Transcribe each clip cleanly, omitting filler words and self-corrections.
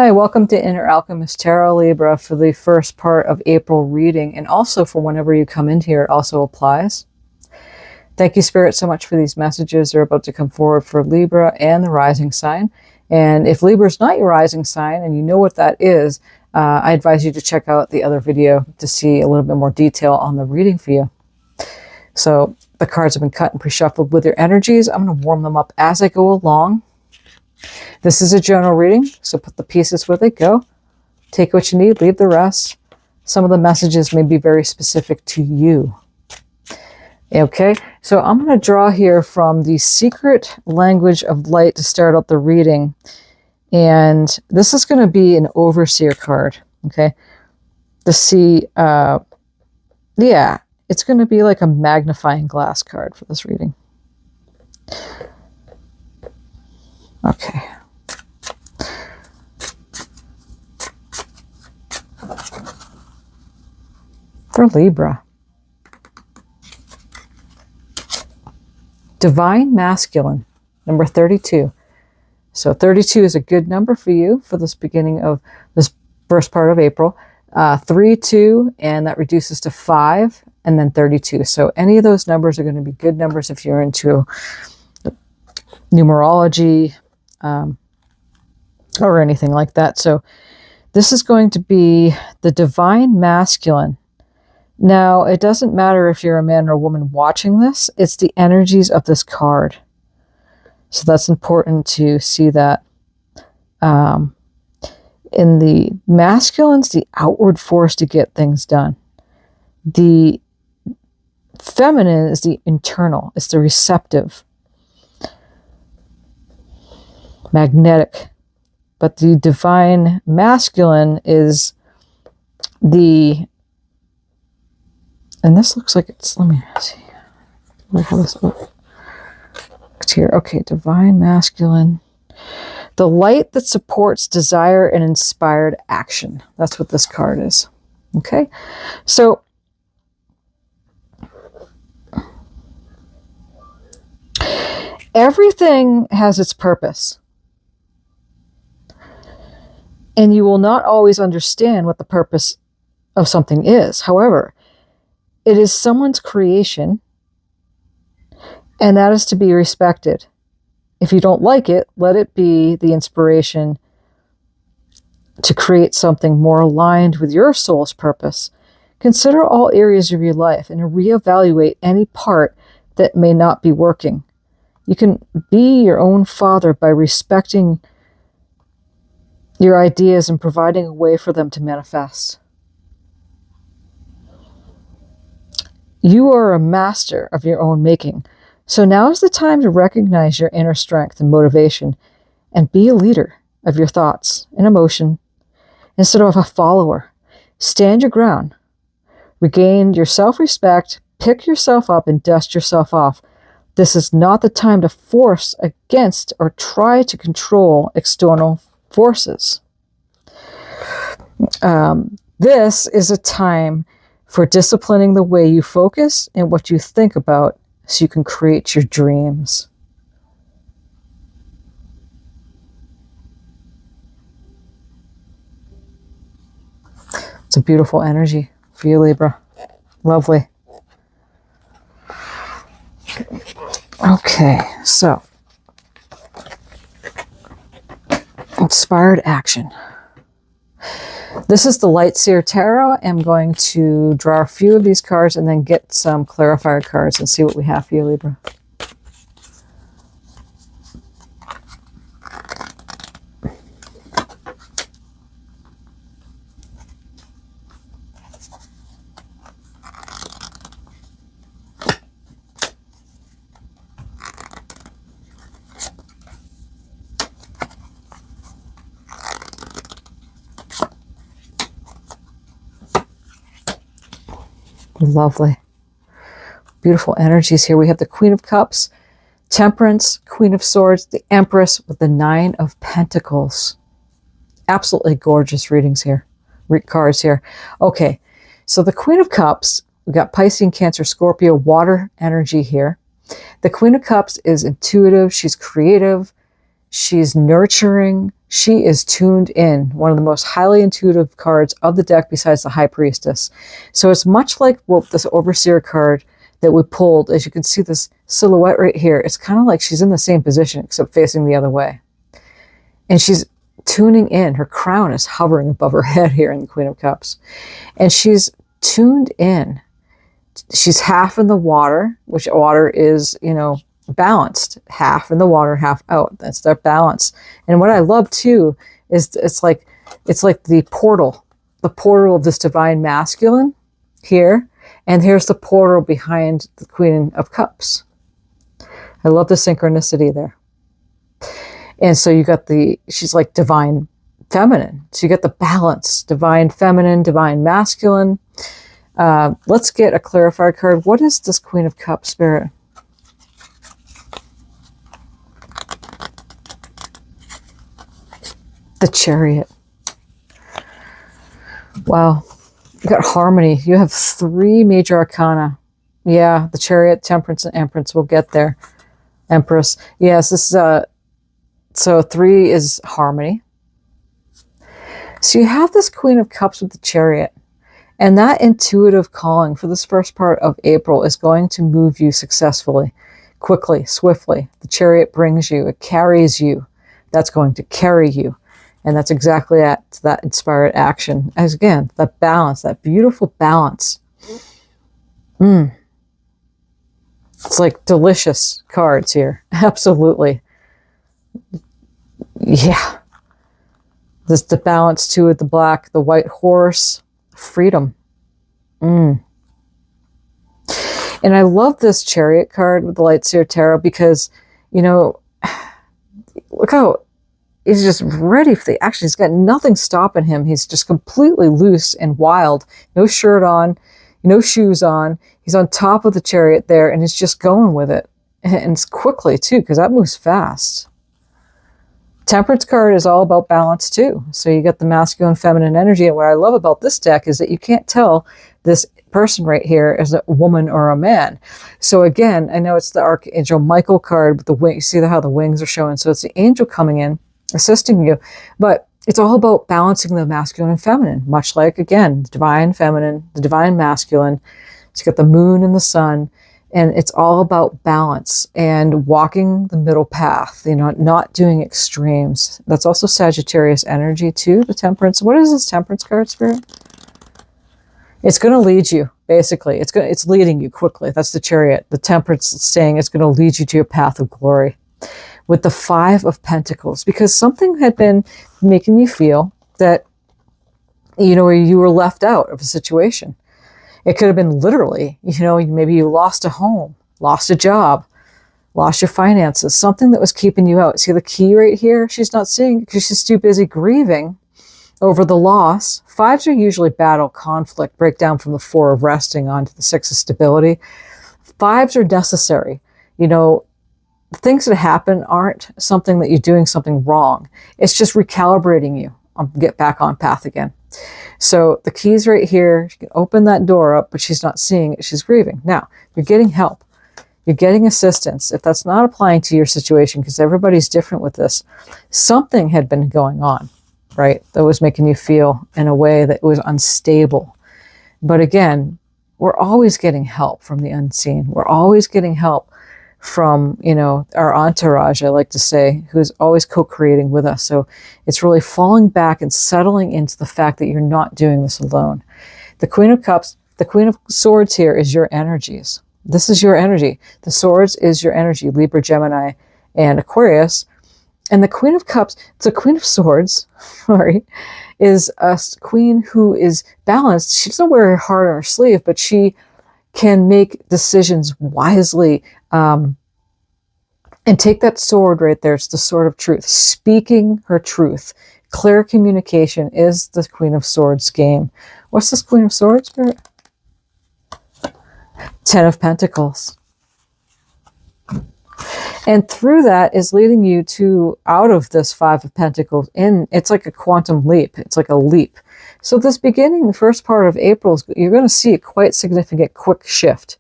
Hi, welcome to Inner Alchemist Tarot Libra for the first part of April reading, and also for whenever you come in here, it also applies. Thank you, Spirit, so much for these messages. They're about to come forward for Libra and the rising sign. And if Libra is not your rising sign and you know what that is, I advise you to check out the other video to see a little bit more detail on the reading for you. So the cards have been cut and pre-shuffled with your energies. I'm going to warm them up as I go along. This is a general reading, so put the pieces where they go. Take what you need, leave the rest. Some of the messages may be very specific to you. Okay, so I'm going to draw here from the Secret Language of Light to start out the reading. And this is going to be an Overseer card, okay? It's going to be like a magnifying glass card for this reading. Okay. For Libra. Divine Masculine, number 32. So 32 is a good number for you for this beginning of this first part of April. 3, 2, and that reduces to 5, and then 32. So any of those numbers are going to be good numbers if you're into numerology or anything like that. So this is going to be the Divine Masculine. Now, it doesn't matter if you're a man or a woman watching this. It's the energies of this card. So that's important to see that. In the masculine's the outward force to get things done. The feminine is the internal. It's the receptive. Magnetic. But the Divine Masculine is the... And this looks like it's... Let me see. How this looks. It's here. Okay, Divine Masculine. The light that supports desire and inspired action. That's what this card is. Okay? So, everything has its purpose. And you will not always understand what the purpose of something is. However, it is someone's creation, and that is to be respected. If you don't like it, let it be the inspiration to create something more aligned with your soul's purpose. Consider all areas of your life and reevaluate any part that may not be working. You can be your own father by respecting your ideas and providing a way for them to manifest. You are a master of your own making. So now is the time to recognize your inner strength and motivation and be a leader of your thoughts and emotion instead of a follower. Stand your ground. Regain your self-respect, pick yourself up, and dust yourself off. This is not the time to force against or try to control external forces. This is a time for disciplining the way you focus and what you think about so you can create your dreams. It's a beautiful energy for you, Libra. Lovely. Okay, so inspired action. This is the Light Seer Tarot. I'm going to draw a few of these cards and then get some clarifier cards and see what we have for you, Libra. Lovely. Beautiful energies here. We have the Queen of Cups, Temperance, Queen of Swords, the Empress with the 9 of Pentacles. Absolutely gorgeous readings here. Cards here. Okay, so the Queen of Cups, we've got Pisces and Cancer, Scorpio, water energy here. The Queen of Cups is intuitive. She's creative. She's nurturing. She is tuned in, one of the most highly intuitive cards of the deck besides the High Priestess. So it's much like this Overseer card that we pulled. As you can see this silhouette right here, it's kind of like she's in the same position except facing the other way. And she's tuning in. Her crown is hovering above her head here in the Queen of Cups. And she's tuned in. She's half in the water, which water is, you know, balanced. Half in the water, half out. That's their balance. And what I love too is it's like the portal of this divine masculine here. And here's the portal behind the Queen of Cups. I love the synchronicity there. And so you got she's like divine feminine. So you get the balance, divine feminine, divine masculine. Let's get a clarifier card. What is this Queen of Cups, Spirit? The Chariot. Wow. You got harmony. You have 3 major arcana. Yeah, the Chariot, Temperance, and Empress. We'll get there. Empress. Yes, this is so 3 is harmony. So you have this Queen of Cups with the Chariot. And that intuitive calling for this first part of April is going to move you successfully, quickly, swiftly. The Chariot brings you, it carries you. That's going to carry you. And that's exactly that inspired action. As again, that balance, that beautiful balance. It's like delicious cards here. Absolutely. Yeah. This the balance too with the black, the white horse, freedom. And I love this Chariot card with the Light Seer Tarot because, you know, look how he's just ready for the action. He's got nothing stopping him. He's just completely loose and wild. No shirt on, no shoes on. He's on top of the Chariot there and he's just going with it. And it's quickly too, because that moves fast. Temperance card is all about balance too. So you get the masculine, feminine energy. And what I love about this deck is that you can't tell this person right here is a woman or a man. So again, I know it's the Archangel Michael card with the wing. You see how the wings are showing. So it's the angel coming in, assisting you. But it's all about balancing the masculine and feminine, much like, again, the divine feminine, the divine masculine. So you got the moon and the sun. And it's all about balance and walking the middle path, you know, not doing extremes. That's also Sagittarius energy too, the Temperance. What is this Temperance card, Spirit? It's going to lead you, basically. It's leading you quickly. That's the Chariot. The Temperance is saying it's going to lead you to your path of glory. With the 5 of Pentacles, because something had been making you feel that, you know, you were left out of a situation. It could have been literally, you know, maybe you lost a home, lost a job, lost your finances, something that was keeping you out. See the key right here? She's not seeing because she's too busy grieving over the loss. 5s are usually battle, conflict, breakdown from the 4 of resting onto the 6 of stability. 5s are necessary. You know, the things that happen aren't something that you're doing something wrong. It's just recalibrating you. Get back on path again. So the key's right here. She can open that door up, but she's not seeing it. She's grieving. Now, you're getting help. You're getting assistance. If that's not applying to your situation, because everybody's different with this, something had been going on, right? That was making you feel in a way that was unstable. But again, we're always getting help from the unseen. We're always getting help from, you know, our entourage, I like to say, who's always co-creating with us. So it's really falling back and settling into the fact that you're not doing this alone. The Queen of Cups, the Queen of Swords here is your energies. This is your energy. The Swords is your energy, Libra, Gemini, and Aquarius. And the Queen of Cups, the Queen of Swords, sorry, is a queen who is balanced. She doesn't wear her heart on her sleeve, but she can make decisions wisely, and take that sword right there. It's the sword of truth, speaking her truth. Clear communication is the Queen of Swords game. What's this Queen of Swords, Spirit? 10 of Pentacles. And through that is leading you to out of this 5 of Pentacles. It's like a quantum leap. It's like a leap. So this beginning, the first part of April, you're going to see a quite significant quick shift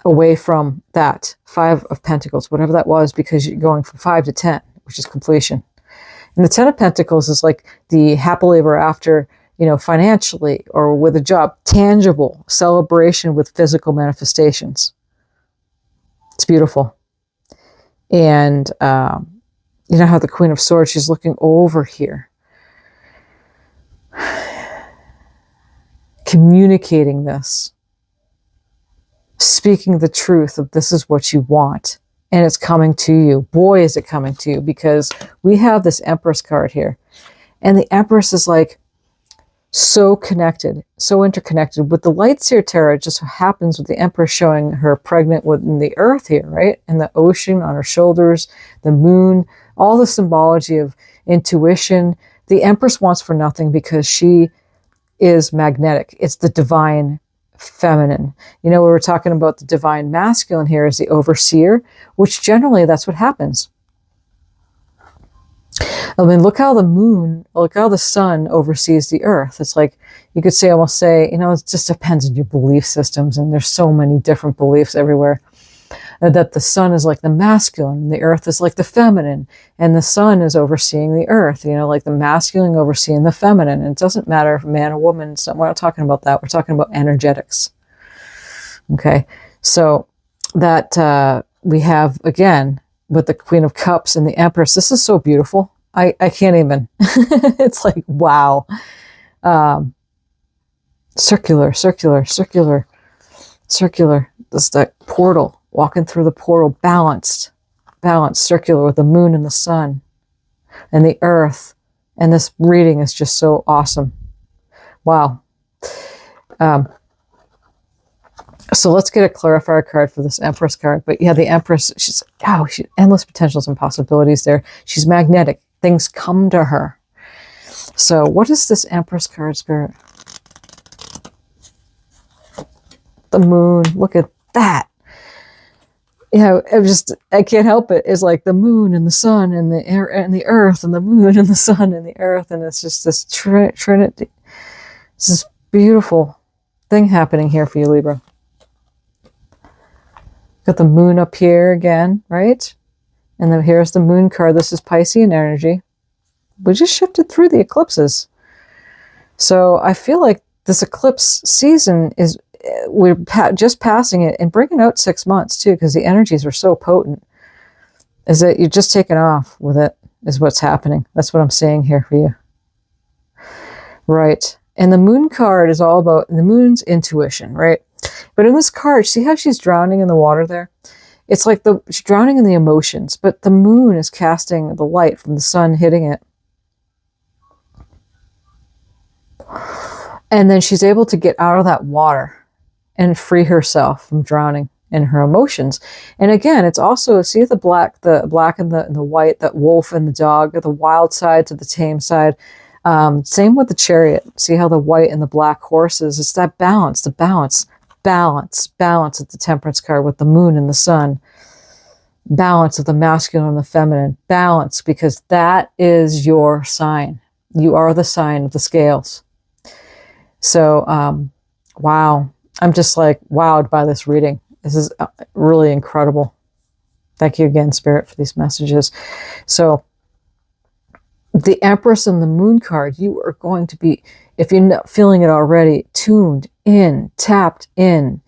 away from that 5 of Pentacles, whatever that was, because you're going from 5 to 10, which is completion. And the Ten of Pentacles is like the happily ever after, you know, financially or with a job, tangible celebration with physical manifestations. It's beautiful. And you know how the Queen of Swords, she's looking over here, communicating this, speaking the truth of this is what you want, and it's coming to you. Boy, is it coming to you, because we have this Empress card here, and the Empress is like so connected, so interconnected with the Light Seer Tarot. It just so happens with the Empress showing her pregnant within the earth here, right? And the ocean on her shoulders, the moon, all the symbology of intuition. The Empress wants for nothing because she is magnetic. It's the divine feminine. You know, we were talking about the divine masculine here is the overseer, which generally that's what happens. I mean, look how the moon, look how the sun oversees the earth. It's like, you could say, almost say, you know, it just depends on your belief systems, and there's so many different beliefs everywhere. That the sun is like the masculine, and the earth is like the feminine, and the sun is overseeing the earth, you know, like the masculine overseeing the feminine. And it doesn't matter if a man or woman, so we're not talking about that. We're talking about energetics. Okay, so that we have, again, with the Queen of Cups and the Empress, this is so beautiful. I can't even. It's like, wow. Circular, circular, circular, circular. This is that portal, walking through the portal, balanced, circular with the moon and the sun and the earth. And this reading is just so awesome. Wow. So let's get a clarifier card for this Empress card. But yeah, the Empress, she's endless potentials and possibilities there. She's magnetic. Things come to her. So what is this Empress card, Spirit? The moon. Look at that. You know, I can't help it. It's like the moon and the sun and the air and the earth, and the moon and the sun and the earth. And it's just this trinity. This is beautiful thing happening here for you, Libra. Got the moon up here again, right? And then here's the moon card. This is Piscean energy. We just shifted through the eclipses. So I feel like this eclipse season is, we're just passing it and bringing out 6 months too, because the energies are so potent. Is that you're just taking off with it, is what's happening. That's what I'm saying here for you. Right. And the moon card is all about the moon's intuition, right? But in this card, see how she's drowning in the water there? It's like she's drowning in the emotions, but the moon is casting the light from the sun hitting it. And then she's able to get out of that water and free herself from drowning in her emotions. And again, it's also, see the black and the white, that wolf and the dog, the wild side to the tame side. Same with the Chariot. See how the white and the black horses, it's that balance, balance at the Temperance card with the moon and the sun. Balance of the masculine and the feminine. Balance, because that is your sign. You are the sign of the scales. So, wow. I'm just like wowed by this reading. This is really incredible. Thank you again, Spirit, for these messages. So, the Empress and the Moon card, you are going to be, if you're not feeling it already, tuned in, tapped in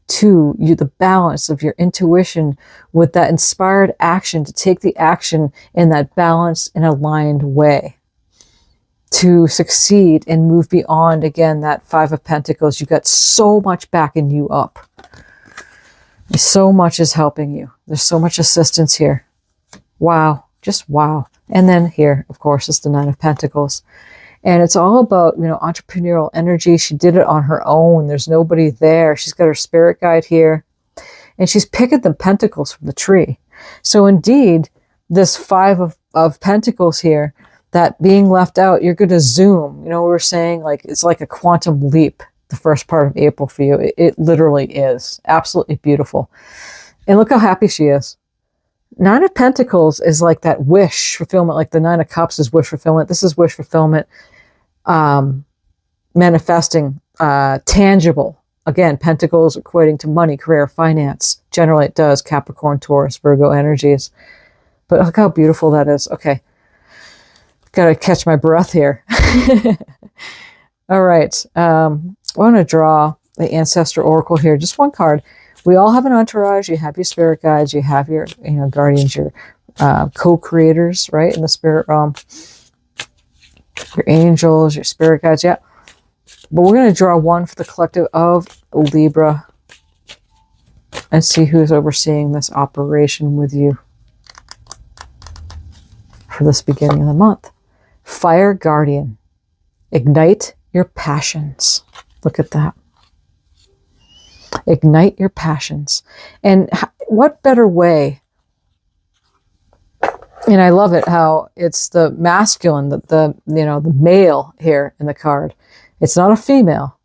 to the balance of your intuition with that inspired action, to take the action in that balanced and aligned way to succeed and move beyond, again, that Five of Pentacles. You got so much backing you up. So much is helping you. There's so much assistance here. Wow. Just wow. And then here, of course, is the Nine of Pentacles. And it's all about, entrepreneurial energy. She did it on her own. There's nobody there. She's got her spirit guide here. And she's picking the pentacles from the tree. So indeed, this Five of Pentacles here, that being left out, you're going to zoom. We were saying, like, it's like a quantum leap, the first part of April for you. It literally is. Absolutely beautiful. And look how happy she is. Nine of Pentacles is like that wish fulfillment, like the Nine of Cups is wish fulfillment. This is wish fulfillment, manifesting, tangible. Again, Pentacles equating to money, career, finance. Generally it does, Capricorn, Taurus, Virgo energies. But look how beautiful that is. Okay. Gotta catch my breath here. All right. I want to draw the Ancestor Oracle here. Just one card. We all have an entourage. You have your spirit guides. You have your, guardians, your co-creators, right, in the spirit realm. Your angels, your spirit guides, yeah. But we're going to draw one for the collective of Libra and see who's overseeing this operation with you for this beginning of the month. Fire Guardian. Ignite your passions. Look at that. Ignite your passions. And what better way? And I love it how it's the masculine, the male here in the card. It's not a female.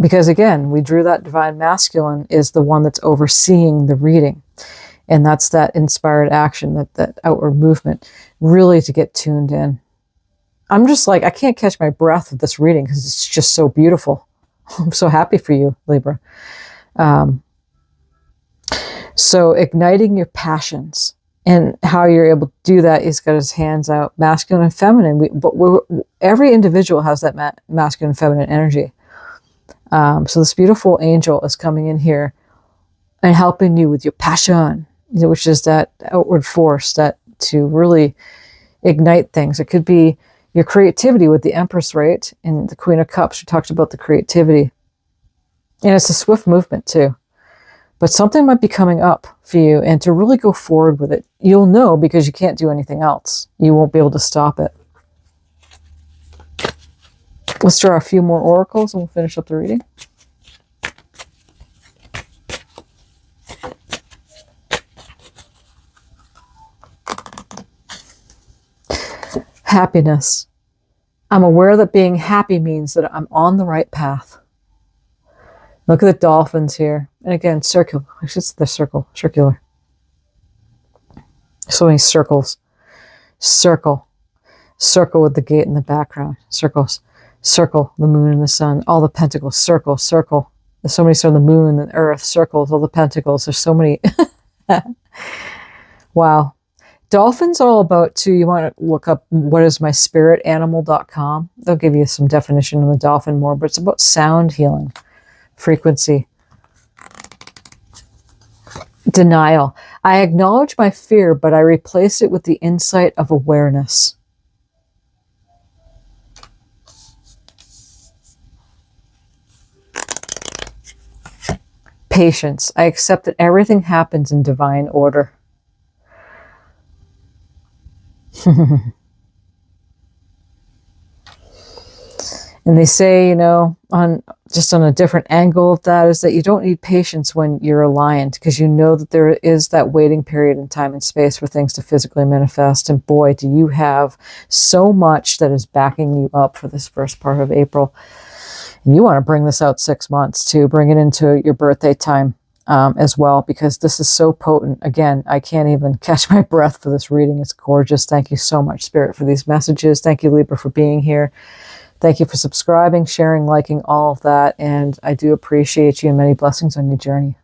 Because again, we drew that divine masculine is the one that's overseeing the reading. And that's that inspired action, that outward movement, really to get tuned in. I'm just like, I can't catch my breath with this reading because it's just so beautiful. I'm so happy for you, Libra. So igniting your passions, and how you're able to do that, he's got his hands out, masculine and feminine. Every individual has that masculine and feminine energy. So this beautiful angel is coming in here and helping you with your passion, which is that outward force that to really ignite things. It could be your creativity with the Empress, right? And the Queen of Cups, we talked about the creativity. And it's a swift movement too. But something might be coming up for you, and to really go forward with it, you'll know because you can't do anything else. You won't be able to stop it. Let's draw a few more oracles and we'll finish up the reading. Happiness. I'm aware that being happy means that I'm on the right path. Look at the dolphins here. And again, circular. It's the circular. So many circles. Circle. Circle with the gate in the background. Circles. Circle, the moon and the sun. All the pentacles. Circle, circle. There's so many, so the moon and the earth. Circles, all the pentacles. There's so many. Wow. Dolphins all about too. You want to look up whatismyspiritanimal.com. They'll give you some definition on the dolphin more, but it's about sound healing. Frequency. Denial. I acknowledge my fear, but I replace it with the insight of awareness. Patience. I accept that everything happens in divine order. And they say, on a different angle of that, is that you don't need patience when you're a lion, because you know that there is that waiting period in time and space for things to physically manifest. And boy, do you have so much that is backing you up for this first part of April. And you want to bring this out 6 months to bring it into your birthday time as well, because this is so potent. Again, I can't even catch my breath for this reading. It's gorgeous. Thank you so much, Spirit, for these messages. Thank you, Libra, for being here. Thank you for subscribing, sharing, liking, all of that. And I do appreciate you, and many blessings on your journey.